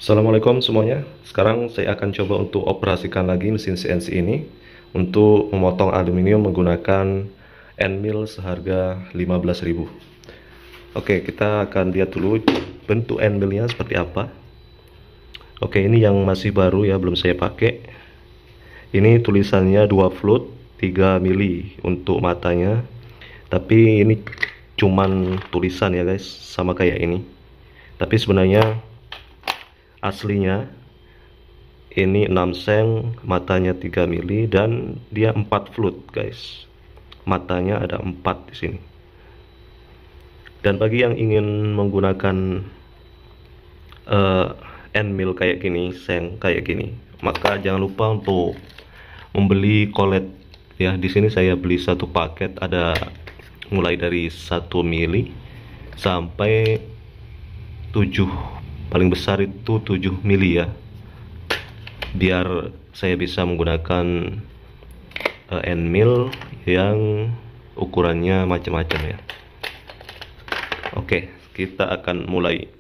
Assalamualaikum semuanya. Sekarang saya akan coba untuk operasikan lagi mesin CNC ini untuk memotong aluminium menggunakan end mill seharga 15.000. Oke, kita akan lihat dulu bentuk end millnya seperti apa. Oke, ini yang masih baru ya, belum saya pakai. Ini tulisannya 2 float 3 mili untuk matanya. Tapi ini cuman tulisan ya guys, sama kayak ini. Tapi sebenarnya aslinya ini 6 seng, matanya 3 mili dan dia 4 float guys. Matanya ada 4 di sini. Dan bagi yang ingin menggunakan end mill kayak gini, seng kayak gini, maka jangan lupa untuk membeli collet ya. Di sini saya beli satu paket, ada mulai dari 1 mili sampai 7, paling besar itu 7 mili ya, biar saya bisa menggunakan end mill yang ukurannya macam-macam ya. Oke, kita akan mulai.